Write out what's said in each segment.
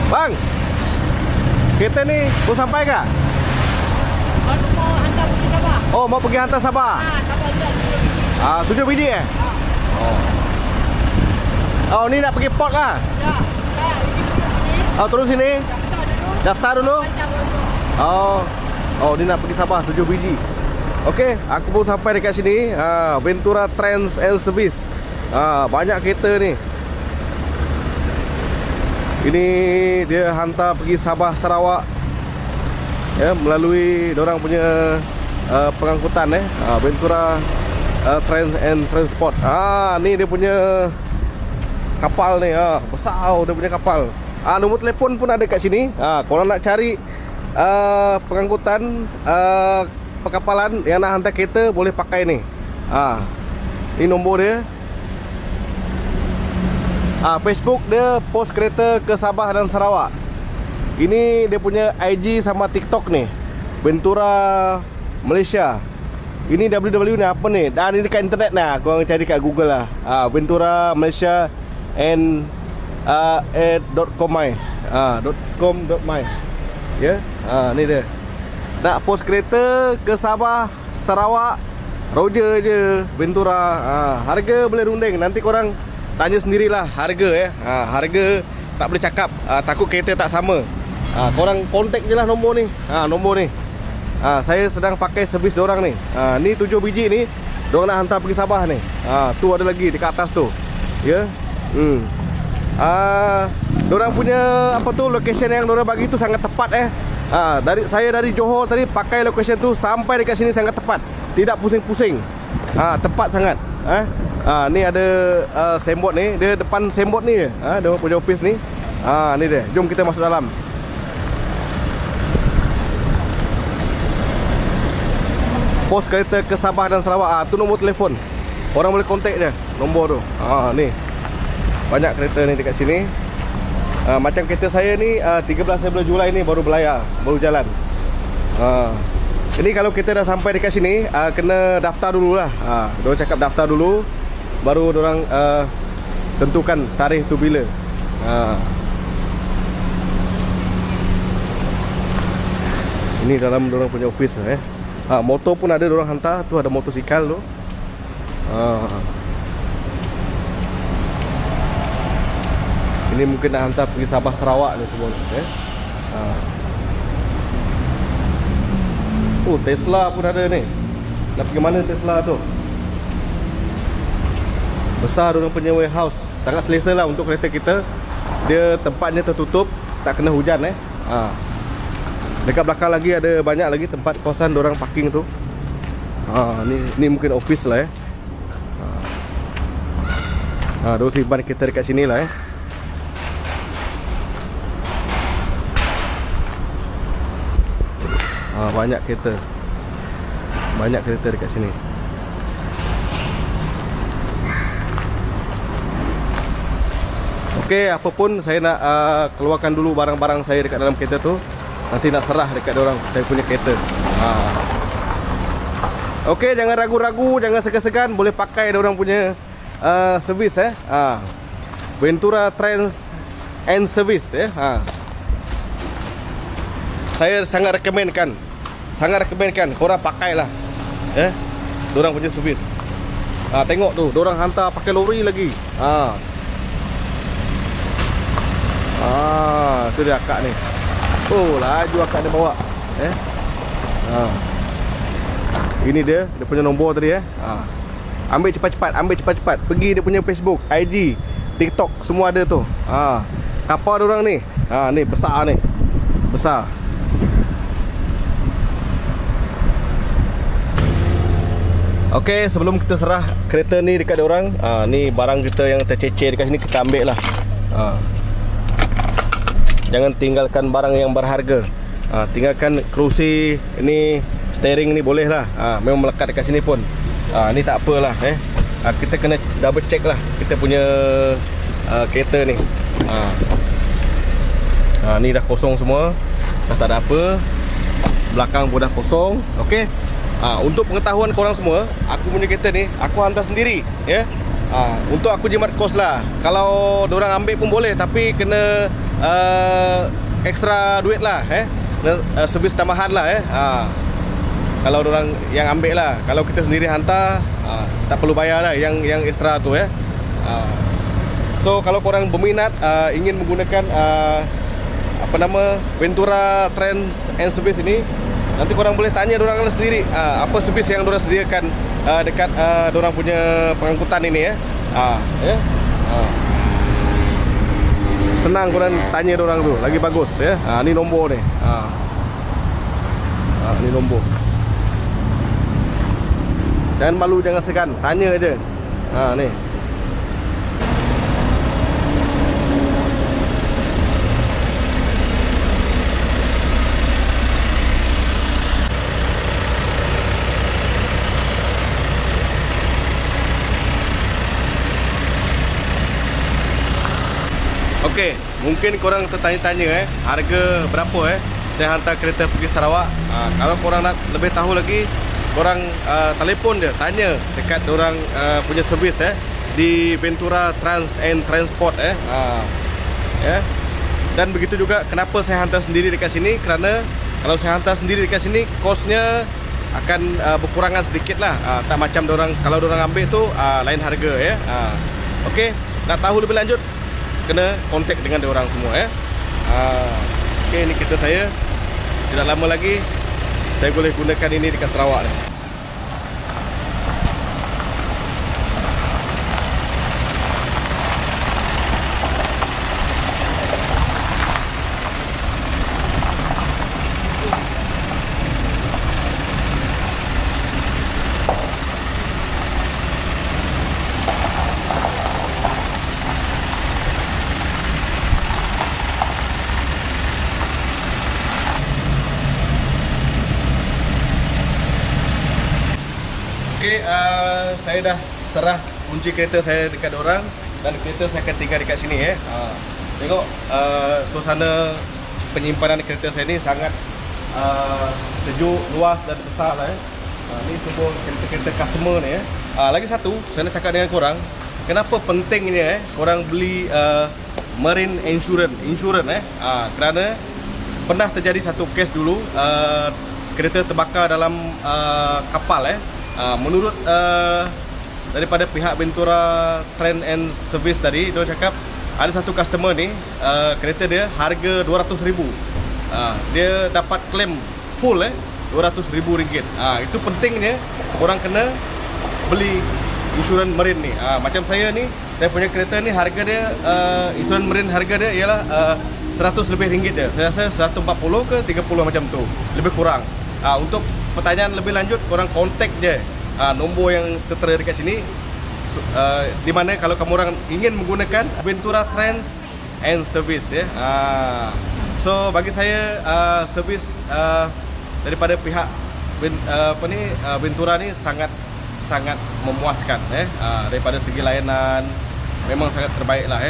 Bang, kita ni mau sampai kah? Baru mau hantar pergi Sabah. Oh, mau pergi hantar Sabah. Sabah juga 7 biji. 7 biji Oh, ni nak pergi port lah. Ya. Ini turun sini. Oh, turun sini. Daftar dulu. Daftar dulu. Hantar dulu. Oh, ni nak pergi Sabah 7 biji. Okey, aku pun sampai dekat sini. Ventura Trans and Service. Banyak kereta ni. Ini dia hantar pergi Sabah Sarawak. Ya, melalui dorang punya pengangkutan Ventura Trans and Transport. Ni dia punya kapal ni. Besar dia punya kapal. Nombor telefon pun ada kat sini. Korang nak cari pengangkutan perkapalan yang nak hantar kereta, boleh pakai ni. Ni nombor dia. Facebook dia post kereta ke Sabah dan Sarawak. Ini dia punya IG sama TikTok ni, Ventura Malaysia. Ini www ni apa ni? Ini dekat internet lah. Korang cari kat Google lah. Ventura Malaysia and .com.my. Ya. Ni dia. Nak post kereta ke Sabah, Sarawak, Roger je Ventura. Harga boleh runding. Nanti korang tanya sendirilah harga harga tak boleh cakap, takut kereta tak sama. Korang kontak je lah nombor ni. Nombor ni. Saya sedang pakai servis diorang ni. Ni 7 biji ni diorang nak hantar pergi Sabah ni. Tu ada lagi dekat atas tu. Ya. Diorang punya apa tu, location yang diorang bagi tu sangat tepat saya dari Johor tadi pakai location tu sampai dekat sini sangat tepat. Tidak pusing-pusing. Tepat sangat. Ni ada sembot ni. Dia depan sembot ni dia punya office ni. Ni dia. Jom kita masuk dalam. Pos kereta ke Sabah dan Sarawak. Tu nombor telefon. Orang boleh kontak je nombor tu. Ni. Banyak kereta ni dekat sini. Macam kereta saya ni 13 Julai ni baru berlayar, baru jalan. Ini kalau kita dah sampai dekat sini, kena daftar dululah. Diorang cakap daftar dulu, baru diorang tentukan tarikh tu bila. Ini dalam diorang punya office motor pun ada diorang hantar. Tu ada motosikal tu. Ini mungkin nak hantar pergi Sabah Sarawak ni semua ni. Tesla pun ada ni. Nak pergi mana Tesla tu? Besar diorang punya warehouse. Sangat selesa lah untuk kereta kita. Dia tempatnya tertutup, tak kena hujan Dekat belakang lagi ada banyak lagi tempat kawasan diorang parking tu. Ni mungkin office lah diorang simpan kereta dekat sini lah banyak kereta. Banyak kereta dekat sini. Okey, apapun saya nak keluarkan dulu barang-barang saya dekat dalam kereta tu. Nanti nak serah dekat diorang saya punya kereta. Okey, jangan ragu-ragu, jangan segan-segan, boleh pakai diorang punya servis Ventura Trans and Service Saya sangat rekomenkan. Korang pakailah diorang punya servis. Tengok tu, diorang hantar pakai lori lagi. Tu dia akak ni. Laju akak dia bawa. Ini dia punya nombor tadi Ambil cepat-cepat, pergi dia punya Facebook, IG, TikTok, semua ada tu. Kapal diorang ni. Ni besar ni. Besar. Okey, sebelum kita serah kereta ni dekat diorang, ni barang kita yang tercecer dekat sini kita ambil lah. Jangan tinggalkan barang yang berharga. Tinggalkan kerusi, ini steering ni boleh lah. Memang melekat dekat sini pun. Ni tak apalah kita kena double check lah kita punya kereta ni. Ni dah kosong semua. Dah tak ada apa. Belakang pun dah kosong. Okey. Untuk pengetahuan korang semua, aku punya kereta ni aku hantar sendiri Untuk aku jimat kos lah. Kalau dorang ambil pun boleh, tapi kena extra duit lah servis tambahan lah kalau dorang yang ambil lah. Kalau kita sendiri hantar tak perlu bayar lah yang extra tu So kalau korang berminat ingin menggunakan Ventura Trans and Service ini, nanti korang boleh tanya dorang sendiri apa servis yang dorang sediakan dekat dorang punya pengangkutan ini senang korang tanya dorang tu, lagi bagus ni nombor ni. Ni nombor. Jangan malu, jangan segan, tanya je. Ni. Okey, mungkin korang tertanya-tanya harga berapa saya hantar kereta pergi Sarawak. Kalau korang nak lebih tahu lagi, korang telefon je, tanya dekat dorang punya servis di Ventura Trans and Transport Dan begitu juga kenapa saya hantar sendiri dekat sini, kerana kalau saya hantar sendiri dekat sini kosnya akan berkurangan sedikit lah. Tak macam dorang, kalau dorang ambil tu lain harga Okey, nak tahu lebih lanjut kena kontak dengan diorang semua Okey, ni kereta saya. Tidak lama lagi saya boleh gunakan ini dekat Sarawak ni. Okey, saya dah serah kunci kereta saya dekat orang dan kereta saya akan tinggal dekat sini Tengok suasana penyimpanan kereta saya ni sangat sejuk, luas dan besar lah Ni semua kereta-kereta customer ni Lagi satu, saya nak cakap dengan korang, kenapa pentingnya korang beli marine insurance kerana pernah terjadi satu kes dulu, kereta terbakar dalam kapal menurut daripada pihak Ventura Trans and Service tadi, dia cakap ada satu customer ni kereta dia harga RM200,000. Dia dapat claim full RM200,000. Itu pentingnya orang kena beli insurans marine ni. Macam saya ni, saya punya kereta ni harga dia insurans marine harga dia ialah RM100 lebih dia. Saya rasa 140 ke 30 macam tu, lebih kurang. Untuk pertanyaan lebih lanjut, korang kontak je nombor yang tertera dekat sini, di mana kalau kamu orang ingin menggunakan Ventura Trans and Service So bagi saya servis daripada pihak Ventura ni sangat memuaskan daripada segi layanan, memang sangat terbaik lah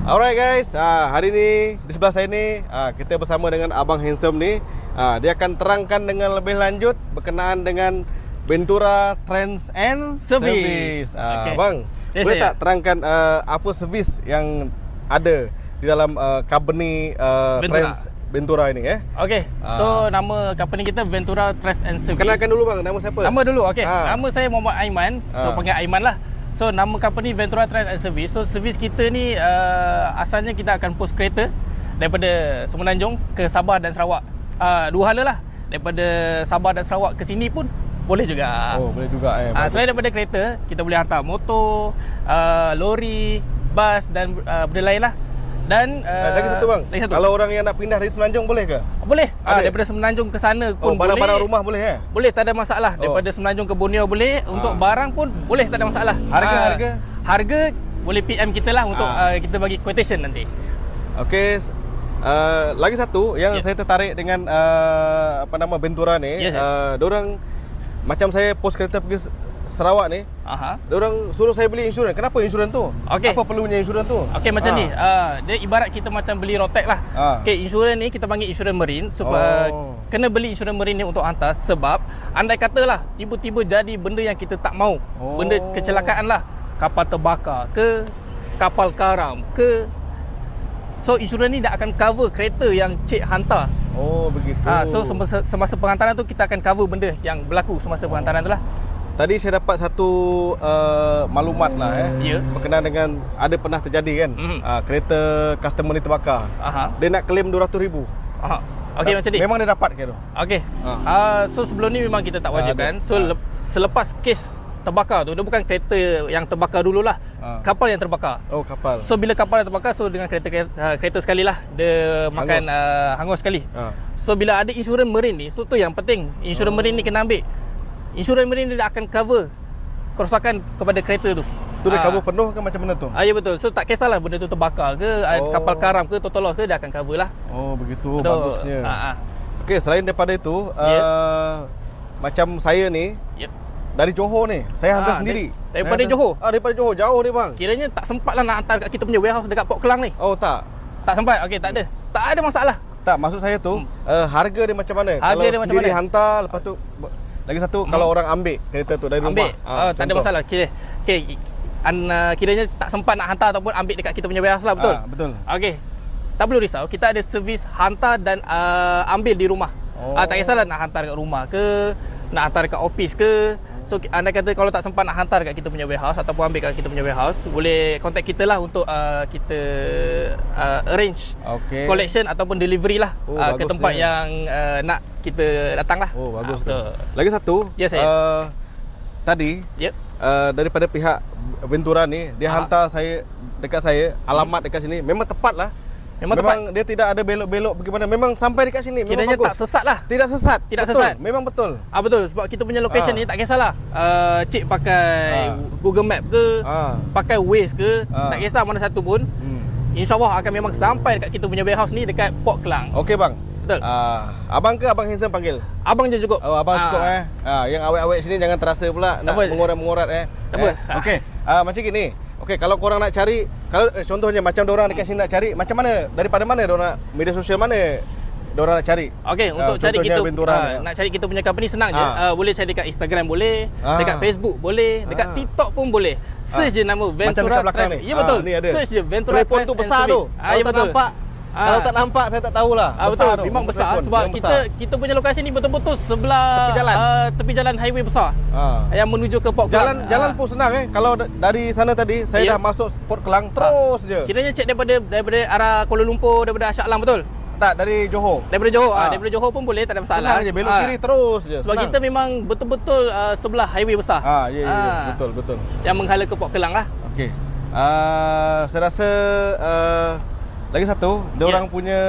Alright guys, hari ni di sebelah saya ni kita bersama dengan Abang Handsome ni. Dia akan terangkan dengan lebih lanjut berkenaan dengan Ventura Trans and Service. Okay. Bang, boleh tak terangkan apa servis yang ada di dalam company Trans Ventura ini Okey. So nama company kita Ventura Trans and Service. Kenalkan dulu bang, nama siapa? Nama dulu. Okey. Nama saya Muhammad Aiman. So panggil Aiman lah. So nama company Ventura Trans and Service. So servis kita ni asalnya kita akan post kereta daripada Semenanjung ke Sabah dan Sarawak. Dua hala lah. Daripada Sabah dan Sarawak ke sini pun boleh juga. Oh, boleh juga selain daripada kereta, kita boleh hantar motor, lori, bas dan benda lain lah. Dan lagi satu bang, kalau orang yang nak pindah dari Semenanjung boleh ke? Boleh. Daripada Semenanjung ke sana pun boleh. Barang-barang rumah boleh Boleh, tak ada masalah. Daripada Semenanjung ke Borneo boleh. Untuk barang pun boleh, tak ada masalah. Harga boleh PM kita lah untuk kita bagi quotation nanti. Okey. Lagi satu yang saya tertarik dengan Ventura ni, Yes, diorang macam saya post kereta pergi Sarawak ni, Aha. diorang suruh saya beli insurans. Kenapa insurans tu? Okey. Apa perlunya insurans tu? Okey macam ni, dia ibarat kita macam beli rotek lah. Okey, insurans ni kita panggil insurans marine supaya kena beli insurans marine ni untuk hantar sebab andai katalah tiba-tiba jadi benda yang kita tak mau, benda kecelakaan lah, kapal terbakar ke, kapal karam ke, so insurans ni dah akan cover kereta yang cik hantar. Oh, begitu. So semasa penghantaran tu kita akan cover benda yang berlaku semasa penghantaran tu lah. Tadi saya dapat satu maklumat lah Ya. berkenaan dengan ada pernah terjadi kan, kereta customer ni terbakar. Aha. Dia nak claim 200,000. Aha. Okey macam ni. Memang dia dapat ke tu? Okey. So sebelum ni memang kita tak wajib kan. So selepas kes terbakar tu, dia bukan kereta yang terbakar dululah. Kapal yang terbakar. Oh, kapal. So bila kapal yang terbakar, so dengan kereta sekali lah dia makan hangus sekali. So bila ada insurans marine ni, so tu yang penting. Insurans marine ni kena ambil. Insurans marine ni dia akan cover kerosakan kepada kereta tu. Tu dia cover penuh ke macam mana tu? Ya betul. So tak kisahlah benda tu terbakar ke, kapal karam ke, total loss ke, dia akan cover lah. Oh, begitu. Betul. Bagusnya. Okey, selain daripada itu, macam saya ni, dari Johor ni, saya hantar sendiri. Daripada Johor? Daripada Johor, jauh ni bang. Kiranya tak sempat lah nak hantar kat kita punya warehouse dekat Port Klang ni. Oh, tak. Tak sempat? Okey, tak ada. Tak ada masalah. Tak, maksud saya tu, harga dia macam mana? Harga kalau dia macam sendiri mana? hantar, lepas tu lagi satu kalau orang ambil kereta tu dari Ambil? rumah. Tak ada masalah. Kiranya tak sempat nak hantar ataupun ambil dekat kita punya warehouse lah, betul? Betul. Okey. Tak perlu risau, kita ada servis hantar dan ambil di rumah. Tak kisahlah nak hantar kat rumah ke, nak hantar dekat office ke. So anda kata kalau tak sempat nak hantar kat kita punya warehouse ataupun ambil kat kita punya warehouse, boleh contact kita lah untuk kita arrange collection ataupun delivery lah ke tempat yang nak kita datang lah. Oh, bagus. Betul. Lagi satu, Ya, saya. tadi daripada pihak Ventura ni, dia hantar saya dekat saya, alamat dekat sini memang tepat lah. Memang tepat. Dia tidak ada belok-belok bagaimana. Memang sampai dekat sini. Kiranya tak sesat lah. Tidak sesat. Tidak betul. sesat. Memang betul. Betul. Sebab kita punya location ni tak kisahlah. Cik pakai Google Map ke, pakai Waze ke, tak kisah mana satu pun. InsyaAllah akan memang sampai dekat kita punya warehouse ni dekat Port Klang. Okey bang. Betul. Abang ke Abang Handsome panggil? Abang je cukup. Oh, abang cukup yang awet-awet sini jangan terasa pula nak mengorat-mengorat Tak apa. Okey. Macam gini. Okey, kalau korang nak cari, kalau contohnya macam diorang dekat sini nak cari, macam mana? Daripada mana diorang, media sosial mana diorang nak cari? Okey, untuk cari kita Ventura, nak cari kita punya company senang je. Boleh cari dekat Instagram boleh, dekat Facebook boleh, dekat TikTok pun boleh. Search je nama Ventura. Macam dekat belakang Trans. ni. Ya betul. Ni ada. Search je Ventura telefon Trans tu besar and tu. Service. Kalau Ya tak betul. nampak, kalau tak nampak saya tak tahulah. Betul, tu. memang besar Telefon, sebab memang besar. kita punya lokasi ni betul-betul sebelah tepi jalan highway besar. Yang menuju ke Port Klang. Jalan pun senang Kalau dari sana tadi saya dah masuk Port Klang terus je. Kiranya cek daripada arah Kuala Lumpur, daripada Shah Alam betul? Tak, dari Johor. Daripada Johor. Daripada Johor pun boleh, tak ada masalah. Senang je, belok kiri terus je. Sebab kita memang betul-betul sebelah highway besar. Ya, betul. Yang menghala ke Port Klang lah. Okey. Saya rasa lagi satu, dia orang punya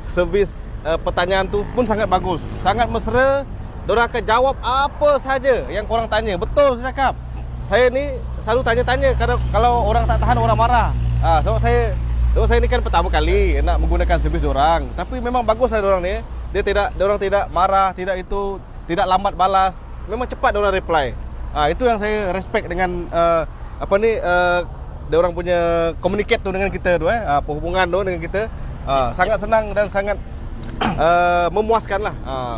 servis pertanyaan tu pun sangat bagus. Sangat mesra. Dia orang akan jawab apa saja yang korang tanya. Betul saya cakap. Saya ni selalu tanya-tanya kalau orang tak tahan orang marah. Sebab saya ni kan pertama kali nak menggunakan servis orang. Tapi memang baguslah dia orang ni. Dia orang tidak marah, tidak lambat balas. Memang cepat dia orang reply. Itu yang saya respect dengan dia orang punya communicate tu dengan kita tu perhubungan tu dengan kita sangat senang dan sangat memuaskan lah.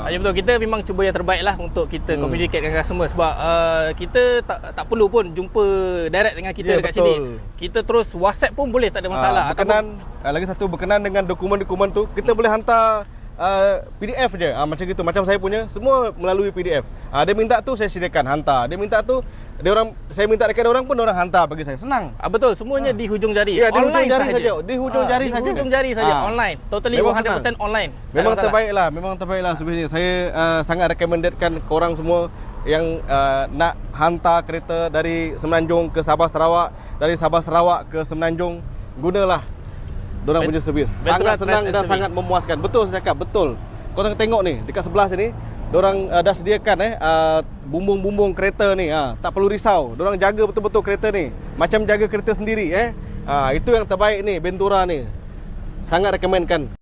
Ya betul, kita memang cuba yang terbaik lah untuk kita communicate dengan customer. Sebab kita tak perlu pun jumpa direct dengan kita dekat sini. Kita terus WhatsApp pun boleh, tak ada masalah. Lagi satu, berkenan dengan dokumen-dokumen tu, kita boleh hantar PDF je. Macam gitu. Macam saya punya semua melalui PDF. Dia minta tu saya sediakan hantar. Dia minta tu saya minta dekat orang pun orang hantar bagi saya. Senang. Betul, semuanya di hujung jari. Ya, di hujung jari saja. Di hujung jari saja. Di hujung jari saja online. Totally memang 100% senang. online. Memang terbaiklah sebenarnya. Saya sangat recommendedkan korang semua yang nak hantar kereta dari Semenanjung ke Sabah Sarawak, dari Sabah Sarawak ke Semenanjung, gunalah diorang punya servis. Sangat senang dan sangat memuaskan. Betul saya cakap, betul. Korang tengok ni, dekat sebelah sini, diorang dah sediakan bumbung-bumbung kereta ni. Tak perlu risau. Diorang jaga betul-betul kereta ni. Macam jaga kereta sendiri. Itu yang terbaik ni, Ventura ni. Sangat recommendkan